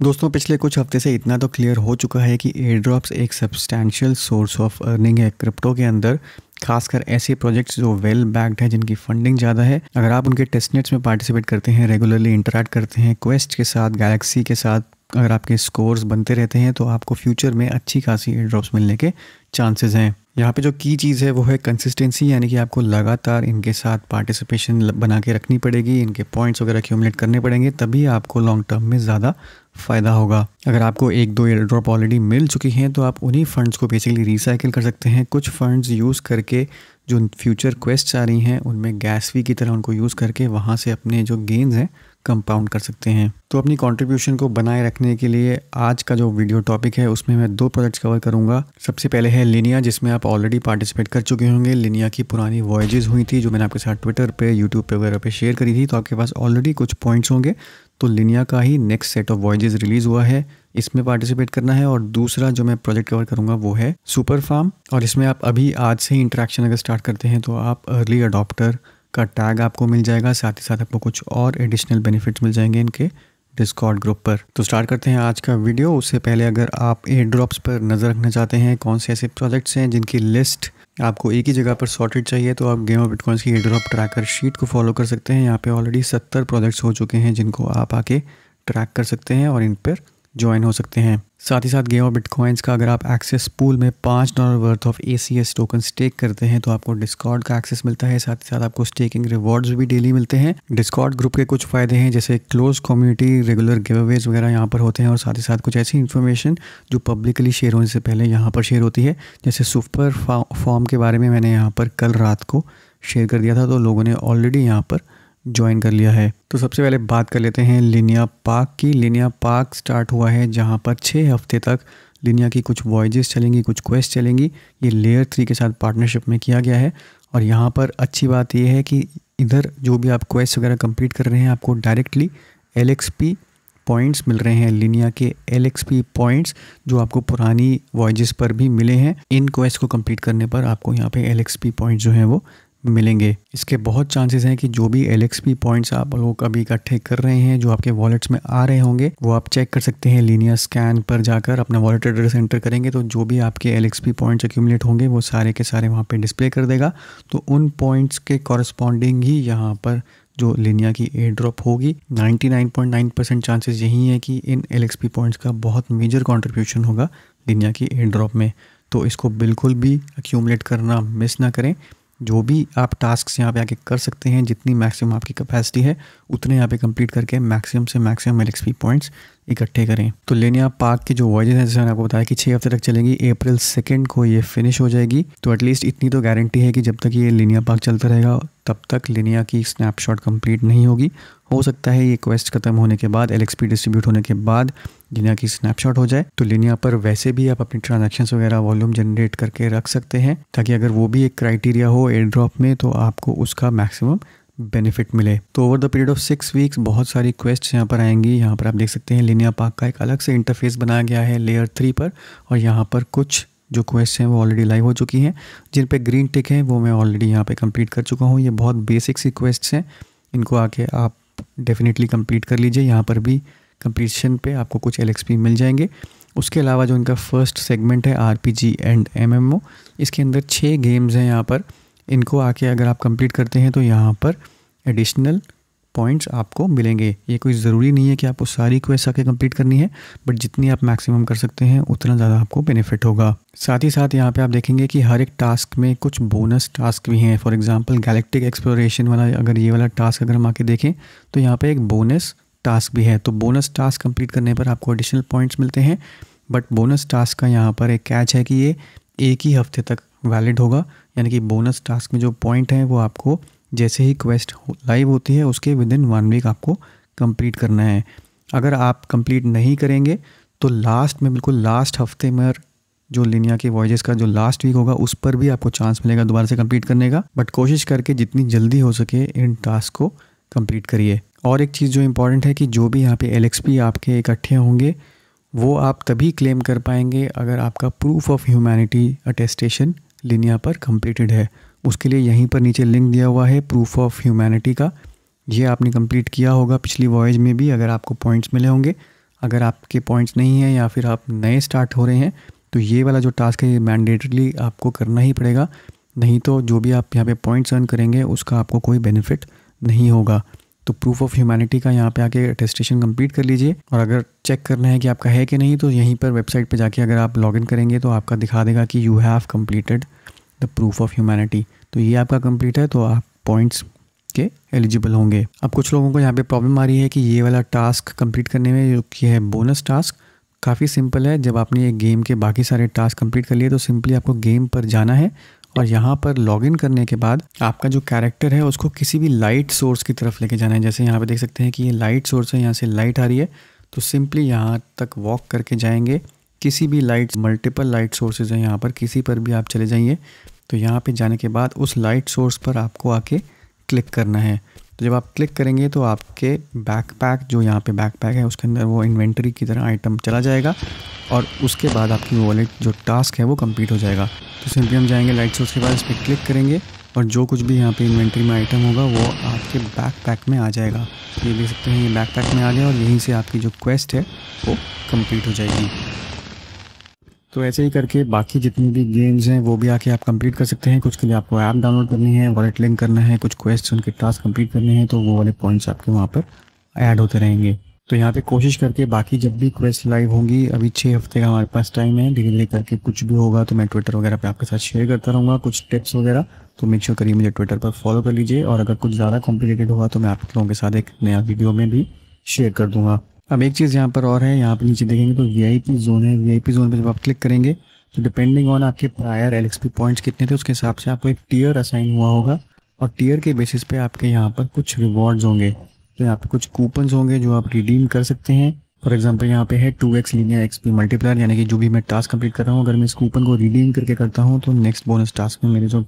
दोस्तों पिछले कुछ हफ्ते से इतना तो क्लियर हो चुका है कि एयर ड्रॉप्स एक सब्सटैंशियल सोर्स ऑफ अर्निंग है क्रिप्टो के अंदर, खासकर ऐसे प्रोजेक्ट्स जो वेल बैक्ड है, जिनकी फंडिंग ज़्यादा है। अगर आप उनके टेस्टनेट्स में पार्टिसिपेट करते हैं, रेगुलरली इंटरैक्ट करते हैं क्वेस्ट के साथ, गैलेक्सी के साथ, अगर आपके स्कोर्स बनते रहते हैं तो आपको फ्यूचर में अच्छी खासी एयर ड्रॉप्स मिलने के चांसेस हैं। यहाँ पे जो की चीज़ है वो है कंसिस्टेंसी, यानी कि आपको लगातार इनके साथ पार्टिसिपेशन बना के रखनी पड़ेगी, इनके पॉइंट्स वगैरह एक्यूमुलेट करने पड़ेंगे, तभी आपको लॉन्ग टर्म में ज़्यादा फ़ायदा होगा। अगर आपको एक दो एयर ड्रॉप ऑलरेडी मिल चुकी हैं तो आप उन्हीं फंड्स को बेसिकली रिसाइकिल कर सकते हैं। कुछ फंड्स यूज़ करके जो फ्यूचर क्वेस्ट्स आ रही हैं उनमें गैस फी की तरह उनको यूज़ करके वहाँ से अपने जो गेन्स हैं कंपाउंड कर सकते हैं। तो अपनी कंट्रीब्यूशन को बनाए रखने के लिए आज का जो वीडियो टॉपिक है उसमें मैं दो प्रोजेक्ट्स कवर करूंगा। सबसे पहले है लिनिया, जिसमें आप ऑलरेडी पार्टिसिपेट कर चुके होंगे। लिनिया की पुरानी वॉयजेस हुई थी जो मैंने आपके साथ ट्विटर पे, यूट्यूब पे वगैरह पे शेयर करी थी, तो आपके पास ऑलरेडी कुछ पॉइंट्स होंगे। तो लिनिया का ही next set of voyages release हुआ है, इसमें पार्टिसिपेट करना है। और दूसरा जो मैं प्रोजेक्ट कवर करूंगा वो है सुपर फार्म, और इसमें आप अभी आज से ही इंटरेक्शन अगर स्टार्ट करते हैं तो आप अर्ली अडॉप्टर का टैग आपको मिल जाएगा, साथ ही साथ आपको कुछ और एडिशनल बेनिफिट्स मिल जाएंगे इनके डिस्कॉर्ड ग्रुप पर। तो स्टार्ट करते हैं आज का वीडियो। उससे पहले अगर आप एयर ड्रॉप्स पर नज़र रखना चाहते हैं, कौन से ऐसे प्रोजेक्ट्स हैं जिनकी लिस्ट आपको एक ही जगह पर सॉर्टेड चाहिए, तो आप गेम ऑफ बिटकॉइंस की एयर ड्रॉप ट्रैकर शीट को फॉलो कर सकते हैं। यहाँ पे ऑलरेडी 70 प्रोजेक्ट्स हो चुके हैं जिनको आप आके ट्रैक कर सकते हैं और इन पर ज्वाइन हो सकते हैं। साथ ही साथ गेम ऑफ बिटकॉइंस का अगर आप एक्सेस पूल में $5 worth of ACS token stake करते हैं तो आपको डिस्कॉर्ड का एक्सेस मिलता है। साथ ही साथ आपको स्टेकिंग रिवॉर्ड्स भी डेली मिलते हैं। डिस्कॉर्ड ग्रुप के कुछ फ़ायदे हैं, जैसे क्लोज कम्युनिटी, रेगुलर गिवअवेज वगैरह यहाँ पर होते हैं, और साथ ही साथ कुछ ऐसी इन्फॉर्मेशन जो पब्लिकली शेयर होने से पहले यहाँ पर शेयर होती है। जैसे सुपर फॉर्म के बारे में मैंने यहाँ पर कल रात को शेयर कर दिया था, तो लोगों ने ऑलरेडी यहाँ पर ज्वाइन कर लिया है। तो सबसे पहले बात कर लेते हैं लिनिया पार्क की। लिनिया पार्क स्टार्ट हुआ है जहां पर 6 हफ्ते तक लिनिया की कुछ वॉयजेस चलेंगी, कुछ क्वेस्ट चलेंगी। ये लेयर 3 के साथ पार्टनरशिप में किया गया है। और यहाँ पर अच्छी बात यह है कि इधर जो भी आप क्वेस्ट वगैरह कंप्लीट कर रहे हैं आपको डायरेक्टली LXP पॉइंट्स मिल रहे हैं। लिनिया के LXP पॉइंट्स जो आपको पुरानी वॉयजेस पर भी मिले हैं, इन क्वेस्ट को कंप्लीट करने पर आपको यहाँ पे LXP पॉइंट्स जो हैं वो मिलेंगे। इसके बहुत चांसेस हैं कि जो भी LXP पॉइंट्स आप लोग अभी इकट्ठे कर रहे हैं, जो आपके वॉलेट्स में आ रहे होंगे, वो आप चेक कर सकते हैं। लिनिया स्कैन पर जाकर अपना वॉलेट एड्रेस एंटर करेंगे तो जो भी आपके LXP पॉइंट्स एक्यूमुलेट होंगे वो सारे के सारे वहाँ पे डिस्प्ले कर देगा। तो उन पॉइंट्स के कॉरस्पॉन्डिंग ही यहाँ पर जो लिनिया की एयर ड्रॉप होगी, 99.9% चांसेस यही है कि इन LXP पॉइंट्स का बहुत मेजर कॉन्ट्रीब्यूशन होगा लिनिया की एयर ड्रॉप में। तो इसको बिल्कुल भी एक्यूमुलेट करना मिस ना करें। जो भी आप टास्क्स यहाँ पे आके कर सकते हैं, जितनी मैक्सिमम आपकी कैपेसिटी है उतने यहाँ पे कंप्लीट करके मैक्सिमम से मैक्सिमम LXP पॉइंट्स इकट्ठे करें। तो लिनिया पार्क की जो वॉयजेस हैं, जैसे मैंने आपको बताया कि 6 हफ्ते तक चलेंगी, अप्रैल 2 को ये फिनिश हो जाएगी। तो एटलीस्ट इतनी तो गारंटी है कि जब तक ये लिनिया पार्क चलता रहेगा तब तक लिनिया की स्नैपशॉट कंप्लीट नहीं होगी। हो सकता है ये क्वेस्ट खत्म होने के बाद, LXP डिस्ट्रीब्यूट होने के बाद लिनिया की स्नैपशॉट हो जाए। तो लिनिया पर वैसे भी आप अपनी ट्रांजैक्शंस वगैरह वॉल्यूम जनरेट करके रख सकते हैं, ताकि अगर वो भी एक क्राइटेरिया हो एयर ड्रॉप में तो आपको उसका मैक्सिमम बेनिफिट मिले। तो over the period of 6 weeks बहुत सारी क्वेस्ट्स यहाँ पर आएंगी। यहाँ पर आप देख सकते हैं लिनिया पार्क का एक अलग से इंटरफेस बनाया गया है लेयर 3 पर, और यहाँ पर कुछ जो क्वेस्ट हैं वो ऑलरेडी लाइव हो चुकी हैं। जिन पे ग्रीन टिक है वो मैं ऑलरेडी यहाँ पे कंप्लीट कर चुका हूँ। ये बहुत बेसिक सी क्वेस्ट्स हैं, इनको आके आप डेफिनेटली कंप्लीट कर लीजिए। यहाँ पर भी कंप्लीशन पे आपको कुछ LXP मिल जाएंगे। उसके अलावा जो इनका फर्स्ट सेगमेंट है RPG एंड MMO, इसके अंदर 6 गेम्स हैं यहाँ पर। इनको आके अगर आप कंप्लीट करते हैं तो यहाँ पर एडिशनल पॉइंट्स आपको मिलेंगे। ये कोई ज़रूरी नहीं है कि आपको सारी क्वेस्ट आके कंप्लीट करनी है, बट जितनी आप मैक्सिमम कर सकते हैं उतना ज़्यादा आपको बेनिफिट होगा। साथ ही साथ यहाँ पे आप देखेंगे कि हर एक टास्क में कुछ बोनस टास्क भी हैं। फॉर एग्जांपल गैलेक्टिक एक्सप्लोरेशन वाला, अगर ये वाला टास्क अगर हम आके देखें तो यहाँ पे एक बोनस टास्क भी है। तो बोनस टास्क कंप्लीट करने पर आपको एडिशनल पॉइंट्स मिलते हैं, बट बोनस टास्क का यहाँ पर एक कैच है कि ये एक ही हफ्ते तक वैलिड होगा। यानी कि बोनस टास्क में जो पॉइंट है वो आपको जैसे ही क्वेस्ट लाइव होती है उसके विदिन 1 वीक आपको कंप्लीट करना है। अगर आप कंप्लीट नहीं करेंगे तो लास्ट में, बिल्कुल लास्ट हफ्ते में, जो लिनिया के वॉयजेस का जो लास्ट वीक होगा उस पर भी आपको चांस मिलेगा दोबारा से कंप्लीट करने का। बट कोशिश करके जितनी जल्दी हो सके इन टास्क को कंप्लीट करिए। और एक चीज़ जो इम्पॉर्टेंट है कि जो भी यहाँ पे LXP आपके इकट्ठे होंगे वो आप तभी क्लेम कर पाएंगे अगर आपका प्रूफ ऑफ ह्यूमैनिटी अटेस्टेशन लिनिया पर कंप्लीटेड है। उसके लिए यहीं पर नीचे लिंक दिया हुआ है प्रूफ ऑफ ह्यूमैनिटी का। ये आपने कंप्लीट किया होगा पिछली वॉयज में भी, अगर आपको पॉइंट्स मिले होंगे अगर आपके पॉइंट्स नहीं हैं या फिर आप नए स्टार्ट हो रहे हैं तो ये वाला जो टास्क है ये मैंडेटरीली आपको करना ही पड़ेगा, नहीं तो जो भी आप यहाँ पे पॉइंट्स अर्न करेंगे उसका आपको कोई बेनिफिट नहीं होगा। तो प्रूफ ऑफ ह्यूमैनिटी का यहाँ पे आके अटेस्टेशन कंप्लीट कर लीजिए, और अगर चेक करना है कि आपका है कि नहीं तो यहीं पर वेबसाइट पे जाके अगर आप लॉगिन करेंगे तो आपका दिखा देगा कि you have completed the proof of humanity. तो ये आपका कंप्लीट है तो आप पॉइंट्स के एलिजिबल होंगे। अब कुछ लोगों को यहाँ पे प्रॉब्लम आ रही है कि ये वाला टास्क कंप्लीट करने में, जो कि है बोनस टास्क, काफ़ी सिंपल है। जब आपने ये गेम के बाकी सारे टास्क कंप्लीट कर लिए तो सिंपली आपको गेम पर जाना है और यहाँ पर लॉगिन करने के बाद आपका जो कैरेक्टर है उसको किसी भी लाइट सोर्स की तरफ लेके जाना है। जैसे यहाँ पे देख सकते हैं कि ये लाइट सोर्स है, यहाँ से लाइट आ रही है, तो सिंपली यहाँ तक वॉक करके जाएंगे। किसी भी लाइट, मल्टीपल लाइट सोर्सेज हैं यहाँ पर, किसी पर भी आप चले जाइए। तो यहाँ पे जाने के बाद उस लाइट सोर्स पर आपको आके क्लिक करना है। तो जब आप क्लिक करेंगे तो आपके बैकपैक, जो यहाँ पे बैकपैक है उसके अंदर वो इन्वेंटरी की तरह आइटम चला जाएगा और उसके बाद आपकी वॉलेट जो टास्क है वो कंप्लीट हो जाएगा। तो सिंपली हम जाएंगे लाइट सोर्स के बाद इस पर क्लिक करेंगे और जो कुछ भी यहाँ पे इन्वेंटरी में आइटम होगा वो आपके बैकपैक में आ जाएगा। ये देख सकते हैं ये बैकपैक में आ गया और यहीं से आपकी जो क्वेस्ट है वो कंप्लीट हो जाएगी। तो ऐसे ही करके बाकी जितनी भी गेम्स हैं वो भी आके आप कंप्लीट कर सकते हैं। कुछ के लिए आपको ऐप डाउनलोड करनी है, वॉलेट लिंक करना है, कुछ क्वेश्चन उनके टास्क कंप्लीट करने हैं, तो वो वाले पॉइंट्स आपके वहाँ पर ऐड होते रहेंगे। तो यहाँ पे कोशिश करके बाकी जब भी क्वेस्ट लाइव होंगी, अभी 6 हफ्ते का हमारे पास टाइम है, धीरे धीरे करके कुछ भी होगा तो मैं ट्विटर वगैरह पे आपके साथ शेयर करता रहूँगा कुछ टिप्स वगैरह। तो मेक श्योर करिए मुझे ट्विटर पर फॉलो कर लीजिए, और अगर कुछ ज़्यादा कॉम्प्लिकेटेड होगा तो मैं आप लोगों के साथ एक नया वीडियो में भी शेयर कर दूँगा। अब एक चीज़ यहाँ पर और है, यहाँ पर नीचे देखेंगे तो VIP जोन है। VIP जोन पर जब आप क्लिक करेंगे तो डिपेंडिंग ऑन आपके प्रायर LXP पॉइंट्स कितने थे उसके हिसाब से आपको एक टीयर असाइन हुआ होगा, और टीयर के बेसिस पे आपके यहाँ पर कुछ रिवॉर्ड्स होंगे। तो यहाँ पे कुछ कूपन्स होंगे जो आप रिडीम कर सकते हैं। फॉर एग्जांपल यहाँ पे है 2x लीनियर XP मल्टीप्लायर, यानी कि जो भी मैं टास्क कंप्लीट कर रहा हूँ अगर मैं इस कूपन को रिडीम करके करता हूँ तो नेक्स्ट बोनस टास्क में मेरे जो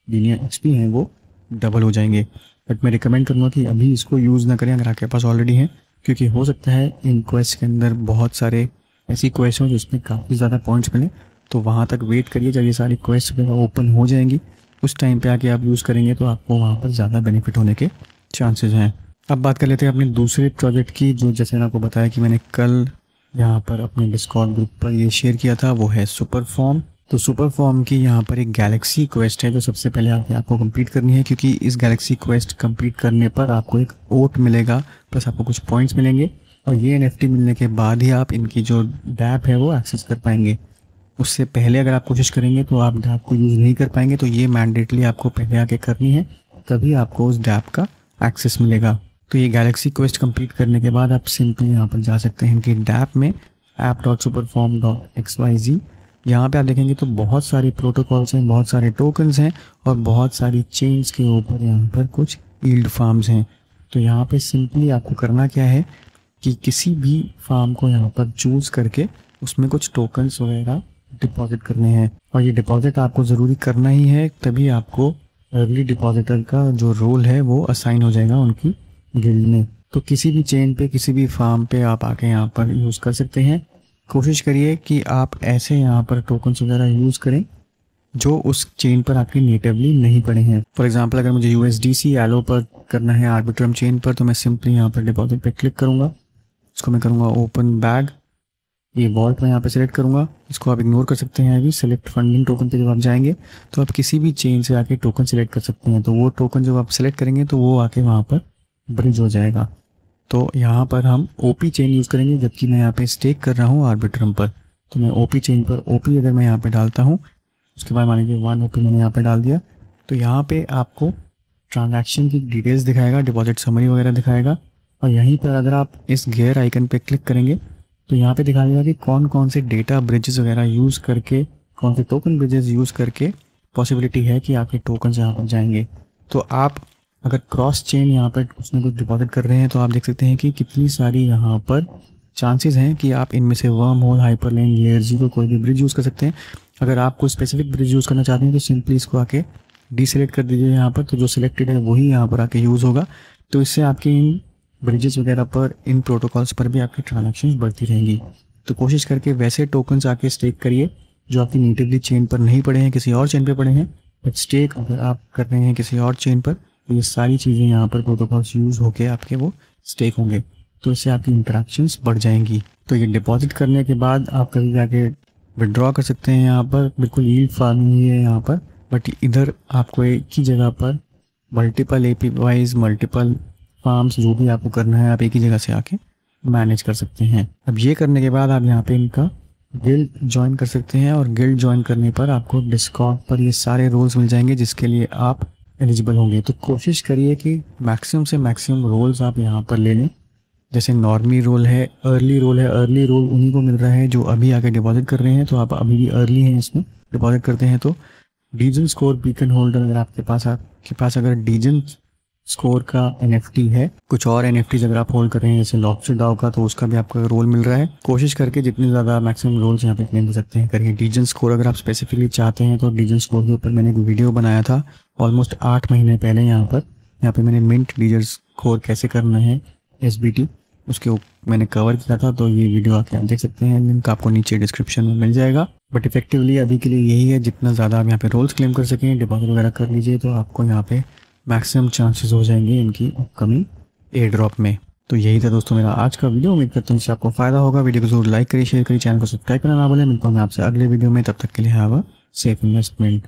लीनियर XP हैं वो डबल हो जाएंगे। बट मैं रिकमेंड करूँगा कि अभी इसको यूज़ ना करें अगर आपके पास ऑलरेडी है, क्योंकि हो सकता है इन क्वेस्ट के अंदर बहुत सारे ऐसी क्वेस्ट हों जिसमें काफ़ी ज़्यादा पॉइंट्स मिले। तो वहाँ तक वेट करिए, जब ये सारी क्वेस्ट वगैरह ओपन हो जाएंगी उस टाइम पे आके आप यूज़ करेंगे तो आपको वहाँ पर ज़्यादा बेनिफिट होने के चांसेस हैं। अब बात कर लेते हैं अपने दूसरे प्रोजेक्ट की, जो जैसे मैंने आपको बताया कि मैंने कल यहाँ पर अपने डिस्कॉर्ड ग्रुप पर ये शेयर किया था, वो है सुपर फॉर्म। तो सुपर फॉर्म की यहाँ पर एक गैलेक्सी क्वेस्ट है जो सबसे पहले आपको कंप्लीट करनी है, क्योंकि इस गैलेक्सी क्वेस्ट कंप्लीट करने पर आपको एक ओट मिलेगा, प्लस आपको कुछ पॉइंट्स मिलेंगे, और ये NFT मिलने के बाद ही आप इनकी जो डैप है वो एक्सेस कर पाएंगे। उससे पहले अगर आप कोशिश करेंगे तो आप डैप को यूज़ नहीं कर पाएंगे। तो ये मैंडेटली आपको पहले आके करनी है, तभी आपको उस डैप का एक्सेस मिलेगा। तो ये गैलेक्सी क्वेस्ट कंप्लीट करने के बाद आप सिंपली यहाँ पर जा सकते हैं कि डैप में app.superform.xyz। यहाँ पे आप देखेंगे तो बहुत सारी प्रोटोकॉल्स हैं, बहुत सारे टोकन्स हैं और बहुत सारी चेन्स के ऊपर यहाँ पर कुछ यील्ड फार्म्स हैं। तो यहाँ पे सिंपली आपको करना क्या है कि किसी भी फार्म को यहाँ पर चूज़ करके उसमें कुछ टोकन्स वगैरह डिपॉजिट करने हैं, और ये डिपॉजिट आपको ज़रूरी करना ही है, तभी आपको अर्ली डिपॉजिटर का जो रोल है वो असाइन हो जाएगा उनकी गिल्ड में। तो किसी भी चेन पे, किसी भी फार्म पे आप आके यहाँ पर यूज़ कर सकते हैं। कोशिश करिए कि आप ऐसे यहाँ पर टोकन्स वगैरह यूज़ करें जो उस चेन पर आपके नेटिवली नहीं पड़े हैं। फॉर एग्जांपल अगर मुझे USDC एलो पर करना है आर्बिट्रम चेन पर, तो मैं सिंपली यहाँ पर डिपॉजिट पे क्लिक करूँगा, इसको मैं करूँगा ओपन बैग, ये वॉल्ट मैं यहाँ पे सिलेक्ट करूँगा। इसको आप इग्नोर कर सकते हैं। अभी सेलेक्ट फंडिंग टोकन पे जब आप जाएंगे तो आप किसी भी चेन से आके टोकन सिलेक्ट कर सकते हैं। तो वो टोकन जब आप सिलेक्ट करेंगे तो वो आके वहाँ पर ब्रिज हो जाएगा। तो यहाँ पर हम OP चेन यूज़ करेंगे, जबकि मैं यहाँ पे स्टेक कर रहा हूँ आर्बिट्रम पर। तो मैं OP चेन पर OP अगर मैं यहाँ पे डालता हूँ, उसके बाद मान लीजिए 1 OP मैंने यहाँ पे डाल दिया, तो यहाँ पे आपको ट्रांजैक्शन की डिटेल्स दिखाएगा, डिपॉजिट समरी वगैरह दिखाएगा। और यहीं पर अगर आप इस गियर आइकन पे क्लिक करेंगे तो यहाँ पे दिखाएगा कि कौन कौन से डेटा ब्रिजेस वगैरह यूज़ करके, कौन से टोकन ब्रिजेस यूज़ करके पॉसिबिलिटी है कि आपके टोकन्स यहाँ पर जाएंगे। तो आप अगर क्रॉस चेन यहाँ पर कुछ ना कुछ डिपॉजिट कर रहे हैं तो आप देख सकते हैं कि कितनी सारी यहाँ पर चांसेस हैं कि आप इनमें से वर्म होल, हाइपरलिंक, लेयर 0 कोई भी ब्रिज यूज़ कर सकते हैं। अगर आप कोई स्पेसिफिक ब्रिज यूज़ करना चाहते हैं तो सिंपली इसको आके डीसेलेक्ट कर दीजिए यहाँ पर, तो जो सिलेक्टेड है वही यहाँ पर आके यूज़ होगा। तो इससे आपके इन ब्रिजेस वगैरह पर, इन प्रोटोकॉल्स पर भी आपकी ट्रांजैक्शंस बढ़ती रहेंगी। तो कोशिश करके वैसे टोकन्स आके स्टेक करिए जो आपकी नेटिवली चेन पर नहीं पड़े हैं, किसी और चेन पे पड़े हैं। बट स्टेक अगर आप कर रहे हैं किसी और चेन पर, तो ये सारी चीज़ें यहाँ पर प्रोटोकॉल्स यूज़ होके आपके वो स्टेक होंगे। तो इससे आपकी इंटरेक्शंस बढ़ जाएंगी। तो ये डिपॉजिट करने के बाद आप कभी जाके विड्रॉ कर सकते हैं। यहाँ पर बिल्कुल यील्ड फार्मिंग ही है यहाँ पर, बट इधर आपको एक ही जगह पर मल्टीपल APIs, मल्टीपल फार्म्स, जो भी आपको करना है आप एक ही जगह से आके मैनेज कर सकते हैं। अब ये करने के बाद आप यहाँ पे इनका गिल्ड ज्वाइन कर सकते हैं, और गिल्ड ज्वाइन करने पर आपको डिस्कॉर्ड पर ये सारे रोल्स मिल जाएंगे जिसके लिए आप एलिजिबल होंगे। तो कोशिश करिए कि मैक्सिमम से मैक्सिमम रोल्स आप यहाँ पर ले लें। जैसे नॉर्मी रोल है, अर्ली रोल है, अर्ली रोल उन्हीं को मिल रहा है जो अभी आके डिपॉजिट कर रहे हैं, तो आप अभी भी अर्ली हैं इसमें डिपॉजिट करते हैं। तो डीजन स्कोर बीकन होल्डर, अगर आपके पास अगर डीजन स्कोर का NFT है, कुछ और NFTs अगर आप होल्ड कर रहे हैं जैसे लॉबस्टर डाओ का, तो उसका भी आपका रोल मिल रहा है। कोशिश करके जितने ज़्यादा मैक्सिमम रोल्स यहाँ पे क्लेम कर सकते हैं करिए। डीजन स्कोर अगर आप स्पेसिफिकली चाहते हैं तो डीजन स्कोर के ऊपर मैंने एक वीडियो बनाया था ऑलमोस्ट 8 महीने पहले। यहाँ पे मैंने मिंट डीजन स्कोर कैसे करना है SBT, उसके मैंने कवर किया था, तो ये वीडियो आके आप देख सकते हैं। लिंक आपको नीचे डिस्क्रिप्शन में मिल जाएगा। बट इफेक्टिवली अभी के लिए यही है, जितना ज़्यादा आप यहाँ पे रोल्स क्लेम कर सकें, डिपॉजिट वगैरह कर लीजिए, तो आपको यहाँ पे मैक्सिमम चांसेस हो जाएंगे इनकी अपकमिंग एयर ड्रॉप में। तो यही था दोस्तों मेरा आज का वीडियो। उम्मीद करता हूँ इससे आपको फायदा होगा। वीडियो को जरूर लाइक करिए, शेयर करिए, चैनल को सब्सक्राइब करना ना भूलें। मिलता हूँ मैं आपसे अगले वीडियो में, तब तक के लिए हैव अ सेफ इन्वेस्टमेंट।